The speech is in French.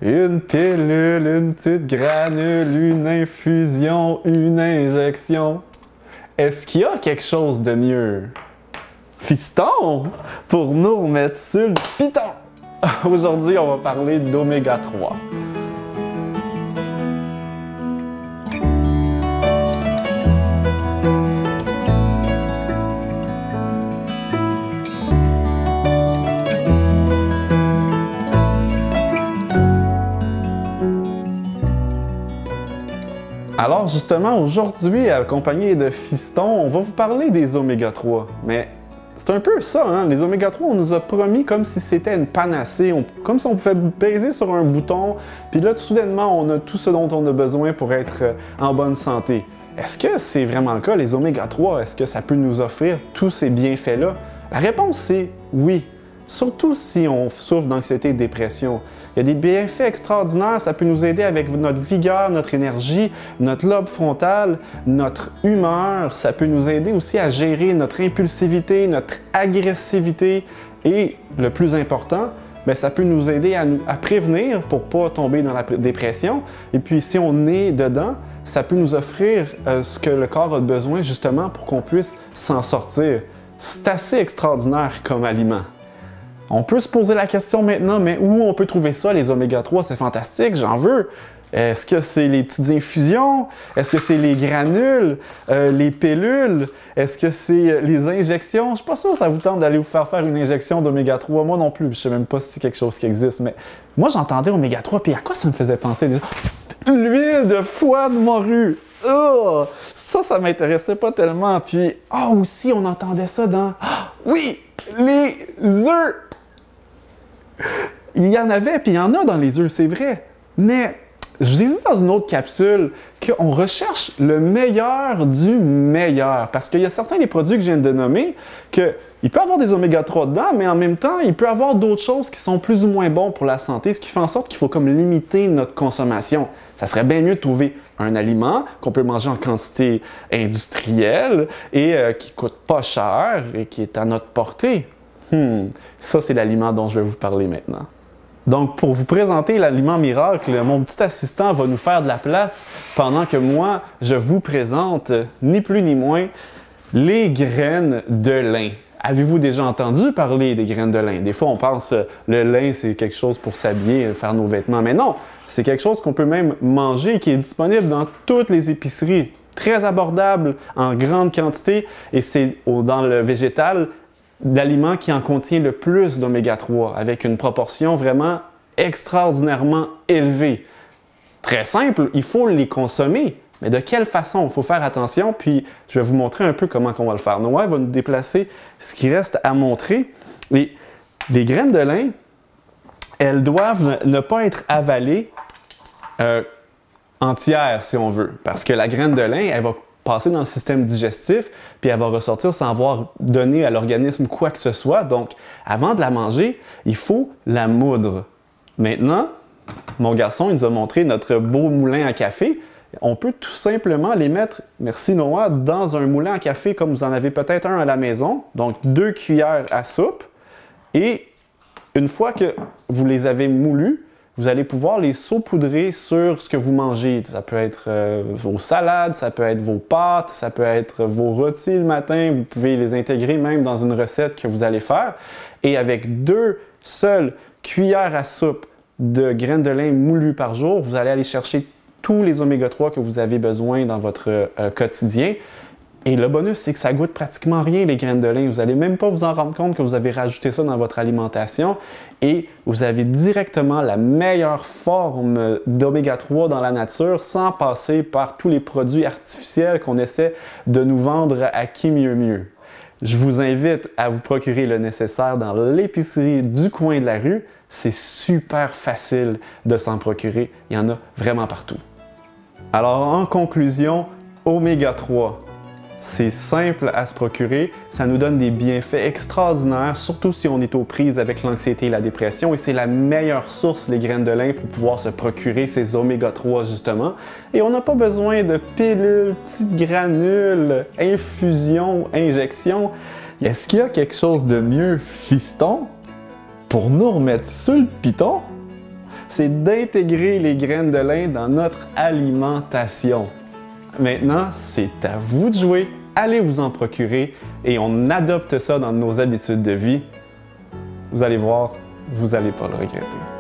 Une pilule, une petite granule, une infusion, une injection. Est-ce qu'il y a quelque chose de mieux? Fiston, pour nous remettre sur le piton! Aujourd'hui, on va parler d'oméga 3. Alors justement, aujourd'hui, accompagné de Fiston, on va vous parler des oméga 3. Mais c'est un peu ça, hein? Les oméga 3, on nous a promis comme si c'était une panacée, comme si on pouvait baiser sur un bouton, puis là, tout soudainement, on a tout ce dont on a besoin pour être en bonne santé. Est-ce que c'est vraiment le cas, les oméga 3? Est-ce que ça peut nous offrir tous ces bienfaits-là? La réponse, c'est oui. Surtout si on souffre d'anxiété et de dépression. Il y a des bienfaits extraordinaires, ça peut nous aider avec notre vigueur, notre énergie, notre lobe frontal, notre humeur. Ça peut nous aider aussi à gérer notre impulsivité, notre agressivité et, le plus important, bien, ça peut nous aider à prévenir pour ne pas tomber dans la dépression. Et puis, si on est dedans, ça peut nous offrir ce que le corps a besoin justement pour qu'on puisse s'en sortir. C'est assez extraordinaire comme aliment. On peut se poser la question maintenant, mais où on peut trouver ça, les oméga 3? C'est fantastique, j'en veux. Est-ce que c'est les petites infusions? Est-ce que c'est les granules? Les pilules? Est-ce que c'est les injections? Je suis pas sûr que ça vous tente d'aller vous faire une injection d'oméga 3. Moi non plus, je sais même pas si c'est quelque chose qui existe, mais moi j'entendais oméga 3, puis à quoi ça me faisait penser déjà? L'huile de foie de morue! Oh, ça m'intéressait pas tellement. Puis, aussi, on entendait ça dans... oui! Les œufs! Il y en avait, puis il y en a dans les œufs, c'est vrai. Mais je vous ai dit dans une autre capsule qu'on recherche le meilleur du meilleur. Parce qu'il y a certains des produits que je viens de nommer qu'il peut y avoir des oméga 3 dedans, mais en même temps, il peut y avoir d'autres choses qui sont plus ou moins bons pour la santé, ce qui fait en sorte qu'il faut comme limiter notre consommation. Ça serait bien mieux de trouver un aliment qu'on peut manger en quantité industrielle et qui ne coûte pas cher et qui est à notre portée. Ça, c'est l'aliment dont je vais vous parler maintenant. Donc, pour vous présenter l'aliment miracle, mon petit assistant va nous faire de la place pendant que moi, je vous présente, ni plus ni moins, les graines de lin. Avez-vous déjà entendu parler des graines de lin? Des fois, on pense le lin, c'est quelque chose pour s'habiller, faire nos vêtements. Mais non, c'est quelque chose qu'on peut même manger et qui est disponible dans toutes les épiceries. Très abordable, en grande quantité, et c'est dans le végétal l'aliment qui en contient le plus d'oméga 3, avec une proportion vraiment extraordinairement élevée. Très simple, il faut les consommer. Mais de quelle façon? Il faut faire attention, puis je vais vous montrer un peu comment on va le faire. Noah va nous déplacer ce qui reste à montrer. Et les graines de lin, elles doivent ne pas être avalées entières, si on veut. Parce que la graine de lin, elle va passer dans le système digestif, puis elle va ressortir sans avoir donné à l'organisme quoi que ce soit. Donc, avant de la manger, il faut la moudre. Maintenant, mon garçon, il nous a montré notre beau moulin à café. On peut tout simplement les mettre, merci Noah, dans un moulin à café comme vous en avez peut-être un à la maison. Donc, 2 cuillères à soupe. Et une fois que vous les avez moulus, vous allez pouvoir les saupoudrer sur ce que vous mangez. Ça peut être vos salades, ça peut être vos pâtes, ça peut être vos rôtis le matin. Vous pouvez les intégrer même dans une recette que vous allez faire. Et avec 2 seules cuillères à soupe de graines de lin moulues par jour, vous allez aller chercher tous les oméga 3 que vous avez besoin dans votre quotidien. Et le bonus, c'est que ça goûte pratiquement rien, les graines de lin. Vous n'allez même pas vous en rendre compte que vous avez rajouté ça dans votre alimentation et vous avez directement la meilleure forme d'oméga 3 dans la nature sans passer par tous les produits artificiels qu'on essaie de nous vendre à qui mieux mieux. Je vous invite à vous procurer le nécessaire dans l'épicerie du coin de la rue. C'est super facile de s'en procurer. Il y en a vraiment partout. Alors, en conclusion, oméga 3. C'est simple à se procurer, ça nous donne des bienfaits extraordinaires, surtout si on est aux prises avec l'anxiété et la dépression, et c'est la meilleure source, les graines de lin, pour pouvoir se procurer ces oméga 3 justement. Et on n'a pas besoin de pilules, petites granules, infusions, injections. Est-ce qu'il y a quelque chose de mieux, fiston, pour nous remettre sur le piton? c'est d'intégrer les graines de lin dans notre alimentation. Maintenant, c'est à vous de jouer. Allez vous en procurer et on adopte ça dans nos habitudes de vie. Vous allez voir, vous n'allez pas le regretter.